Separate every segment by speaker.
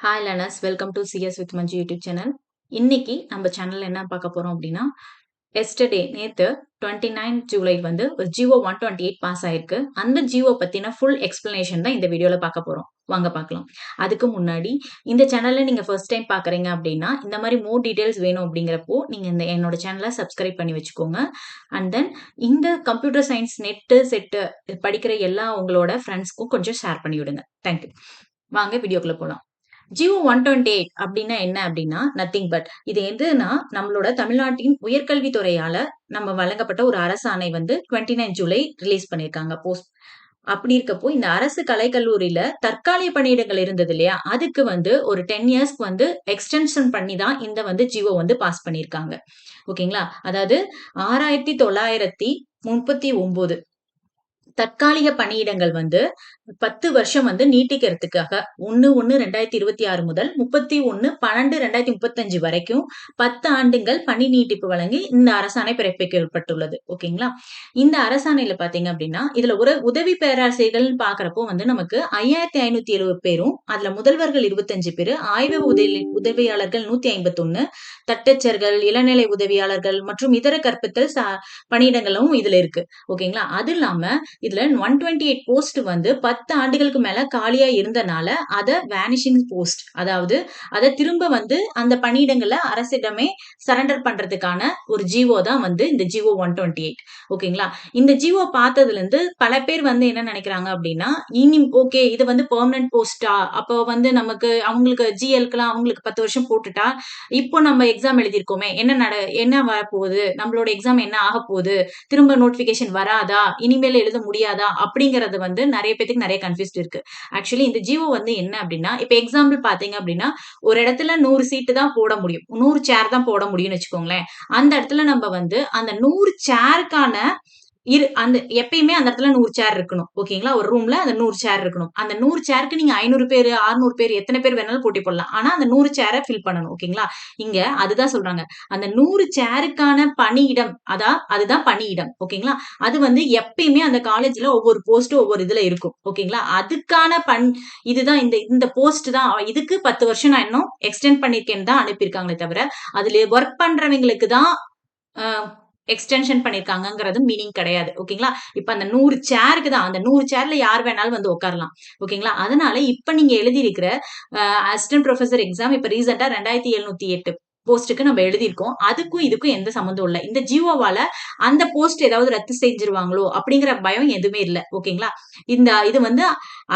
Speaker 1: Hi learners, welcome to CS with Manju YouTube channel. இன்னைக்கு நம்ம சேனல்ல என்ன பார்க்க போறோம் அப்படின்னா, நேத்து 29 ஜூலை வந்து ஒரு ஜிஓ 128 பாஸ் ஆயிருக்கு. அந்த ஜிஓ பத்தின ஃபுல் எக்ஸ்பிளனேஷன் தான் இந்த வீடியோல பார்க்க போறோம். வாங்க பார்க்கலாம். அதுக்கு முன்னாடி இந்த சேனல்ல நீங்க ஃபர்ஸ்ட் டைம் பார்க்குறீங்க அப்படின்னா, இந்த மாதிரி மோர் டீடைல்ஸ் வேணும் அப்படிங்கிறப்போ நீங்க என்னோட சேனலை சப்ஸ்கிரைப் பண்ணி வச்சுக்கோங்க. அண்ட் தென் இந்த கம்ப்யூட்டர் சயின்ஸ் செட்டு படிக்கிற எல்லா உங்களோட ஃப்ரெண்ட்ஸ்க்கும் கொஞ்சம் ஷேர் பண்ணி விடுங்க. தேங்க்யூ. வாங்க வீடியோக்குள்ள போலாம். ஜியோ 128 அப்படின்னா என்ன அப்படின்னா நத்திங் பட் இது எதுனா நம்மளோட தமிழ்நாட்டின் உயர்கல்வித்துறையால நம்ம வழங்கப்பட்ட ஒரு அரசாணை வந்து 29 ஜூலை ரிலீஸ் பண்ணியிருக்காங்க போஸ்ட். அப்படி இருக்கப்போ இந்த அரசு கலைக்கல்லூரியில தற்காலிக பணியிடங்கள் இருந்தது இல்லையா, அதுக்கு வந்து ஒரு 10 இயர்ஸ்க்கு வந்து எக்ஸ்டென்ஷன் பண்ணி தான் இந்த வந்து ஜியோ வந்து பாஸ் பண்ணியிருக்காங்க. ஓகேங்களா, அதாவது 6939 தற்காலிக பணியிடங்கள் வந்து 10 வருஷம் வந்து நீட்டிக்கிறதுக்காக 1/1/2026 முதல் 31/12/2035 வரைக்கும் 10 ஆண்டுகள் பணி நீட்டிப்பு வழங்கி இந்த அரசாணை பிறப்பிக்கப்பட்டுள்ளது. ஓகேங்களா, இந்த அரசாணையில பாத்தீங்க அப்படின்னா இதுல ஒரு உதவி பேராசிரியர்கள் பாக்குறப்போ வந்து நமக்கு 5570 பேரும், அதுல முதல்வர்கள் 25 பேரு, ஆய்வு உதவியாளர்கள் 151, தட்டச்சர்கள், இளநிலை உதவியாளர்கள் மற்றும் இதர கற்பித்தல் பணியிடங்களும் இதுல இருக்கு. ஓகேங்களா, அது இல்லாம இதுல 128 போஸ்ட் வந்து 10 ஆண்டுகளுக்கு மேல காலியா இருந்தனால அத வேனிஷிங் போஸ்ட், அதாவது அத திரும்ப வந்து அந்த பணியிடங்களை அரசிடமே சரண்டர் பண்றதுக்கான ஒரு ஜிஓ தான் வந்து இந்த ஜிஓ 128. ஓகேங்களா, இந்த ஜிஓ பார்த்ததுல இருந்து பல பேர் வந்து என்ன நினைக்கிறாங்க அப்படின்னா, இனி ஓகே இது வந்து பெர்மனன்ட் போஸ்டா, அப்போ வந்து நமக்கு அவங்களுக்கு ஜிஎல்க்குலாம் அவங்களுக்கு 10 வருஷம் போட்டுட்டா இப்போ நம்ம எக்ஸாம் எழுதியிருக்கோமே என்ன வரப்போகுது, நம்மளோட எக்ஸாம் என்ன ஆக போகுது, திரும்ப நோட்டிபிகேஷன் வராதா, இனிமேல் எழுத முடியாதா அப்படிங்கறது வந்து நிறைய பேருக்கு நிறைய கன்ஃபியூஸ்ட் இருக்கு. ஆக்சுவலி இந்த ஜிஓ வந்து என்ன அப்படின்னா, இப்ப எக்ஸாம்பிள் பாத்தீங்க அப்படின்னா ஒரு இடத்துல 100 சீட்டு தான் போட முடியும், 100 சேர் தான் போட முடியும்னு வச்சுக்கோங்களேன். அந்த இடத்துல நம்ம வந்து அந்த 100 சேருக்கான அந்த எப்பயுமே அந்த இடத்துல 100 சேர் இருக்கணும். ஓகேங்களா, ஒரு ரூம்ல அந்த 100 சேர் இருக்கணும். அந்த 100 சேருக்கு நீங்க 500 பேரு 600 பேர் எத்தனை பேர் வேணாலும் போட்டி போடலாம். ஆனா அந்த 100 சேரை ஃபில் பண்ணணும். ஓகேங்களா, இங்க அதுதான் சொல்றாங்க. அந்த 100 சேருக்கான பணியிடம் அதுதான் பணியிடம். ஓகேங்களா, அது வந்து எப்பயுமே அந்த காலேஜ்ல ஒவ்வொரு போஸ்ட் ஒவ்வொரு இதுல இருக்கும். ஓகேங்களா, அதுக்கான இதுதான் இந்த போஸ்ட் தான், இதுக்கு 10 வருஷம் நான் இன்னும் எக்ஸ்டெண்ட் பண்ணிருக்கேன்னு தான் அனுப்பியிருக்காங்களே தவிர அதுல ஒர்க் பண்றவங்களுக்கு தான் எக்ஸ்டென்ஷன் பண்ணிருக்காங்கிறது மீனிங் கிடையாது. ஓகேங்களா, இப்ப அந்த 100 சேருக்கு தான், அந்த 100 சேர்ல யார் வேணாலும் வந்து உட்காரலாம். ஓகேங்களா, அதனால இப்ப நீங்க எழுதி இருக்கிற அசிஸ்டன்ட் ப்ரொஃபசர் எக்ஸாம் இப்ப ரீசெண்டா 2708 போஸ்டுக்கு நம்ம எழுதியிருக்கோம். அதுக்கும் இதுக்கும் எந்த சம்மந்தம் இல்ல. இந்த ஜிஓவால அந்த போஸ்ட் ஏதாவது ரத்து செஞ்சிருவாங்களோ அப்படிங்கிற பயம் எதுவுமே இல்ல. ஓகேங்களா, இது வந்து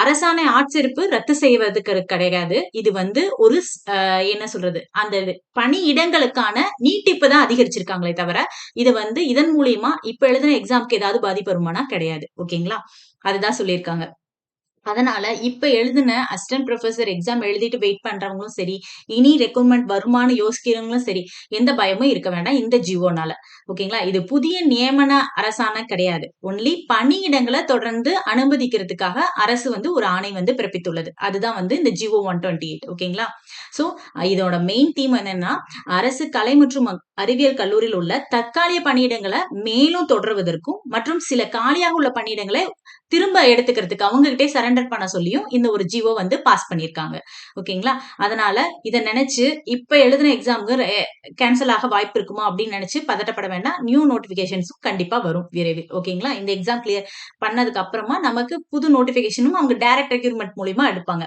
Speaker 1: அரசாணை ஆட்சேர்ப்பு ரத்து செய்வதற்கு கிடையாது. இது வந்து ஒரு என்ன சொல்றது, அந்த பணியிடங்களுக்கான நீட்டிப்பு தான் அதிகரிச்சிருக்காங்களே தவிர இது வந்து இதன் மூலியமா இப்ப எழுதின எக்ஸாம்க்கு ஏதாவது பாதிப்பு வருமானா கிடையாது. ஓகேங்களா, அதுதான் சொல்லியிருக்காங்க. அதனால இப்ப எழுதின அசிஸ்டன்ட் ப்ரொஃபசர் எக்ஸாம் எழுதிட்டு வெயிட் பண்றவங்களும் சரி, இனி ரெக்ரூட்மெண்ட் வருமானு யோசிக்கிறவங்களும் சரி, எந்த பயமும் இருக்க வேண்டாம் இந்த ஜிஓனால. ஓகேங்களா, இது புதிய நியமன அரசாணை கிடையாது. ஒன்லி பணியிடங்களை தொடர்ந்து அனுமதிக்கிறதுக்காக அரசு வந்து ஒரு ஆணை வந்து பிறப்பித்துள்ளது. அதுதான் வந்து இந்த ஜிஓ 128. ஓகேங்களா, சோ இதோட மெயின் தீம் என்னன்னா, அரசு கலை மற்றும் அறிவியல் கல்லூரியில் உள்ள தற்காலிக பணியிடங்களை மேலும் தொடர்வதற்கும் மற்றும் சில காலியாக உள்ள பணியிடங்களை திரும்ப எடுத்துக்கிறதுக்கு அவங்க கிட்டே சரண்டர் பண்ண சொல்லியும் இந்த ஒரு ஜிஓ வந்து பாஸ் பண்ணிருக்காங்க. ஓகேங்களா, அதனால இத நினைச்சு இப்ப எழுதின எக்ஸாமுக்கு கேன்சல் ஆக வாய்ப்பு இருக்குமா அப்படின்னு நினைச்சு பதட்டப்பட வேண்டாம். நியூ நோட்டிபிகேஷன்ஸும் கண்டிப்பா வரும் விரைவில். ஓகேங்களா, இந்த எக்ஸாம் கிளியர் பண்ணதுக்கு அப்புறமா நமக்கு புது நோட்டிபிகேஷனும் அவங்க டைரக்ட் ரெக்ரூட்மெண்ட் மூலியமா எடுப்பாங்க.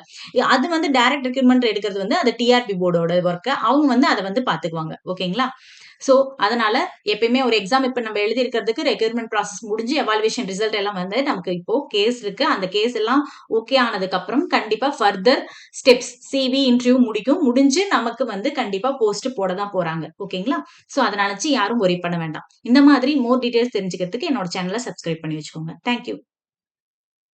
Speaker 1: அது வந்து டைரக்ட் ரெக்ரூட்மெண்ட் எடுக்கிறது வந்து அது டிஆர்பி போர்டோட ஒர்க், அவங்க வந்து அதை வந்து பாத்துக்குவாங்க. ஓகேங்களா, சோ அதனால எப்பயுமே ஒரு எக்ஸாம் இப்ப நம்ம எழுதி இருக்கிறதுக்கு ரெக்ரூட்மெண்ட் ப்ராசஸ் முடிஞ்சு எவாலுவேஷன் ரிசல்ட் எல்லாம் வந்து நமக்கு இப்போ கேஸ் இருக்கு. அந்த கேஸ் எல்லாம் ஓகே ஆனதுக்கு அப்புறம் கண்டிப்பா ஃபர்தர் ஸ்டெப்ஸ் சிவி இன்டர்வியூ முடிஞ்சு நமக்கு வந்து கண்டிப்பா போஸ்ட் போட தான் போறாங்க. ஓகேங்களா, சோ அதை நினைச்சு யாரும் ஒரி பண்ண வேண்டாம். இந்த மாதிரி மோர் டீடைல்ஸ் தெரிஞ்சுக்கிறதுக்கு என்னோட சேனலை சப்ஸ்கிரைப் பண்ணி வச்சுக்கோங்க. தேங்க்யூ.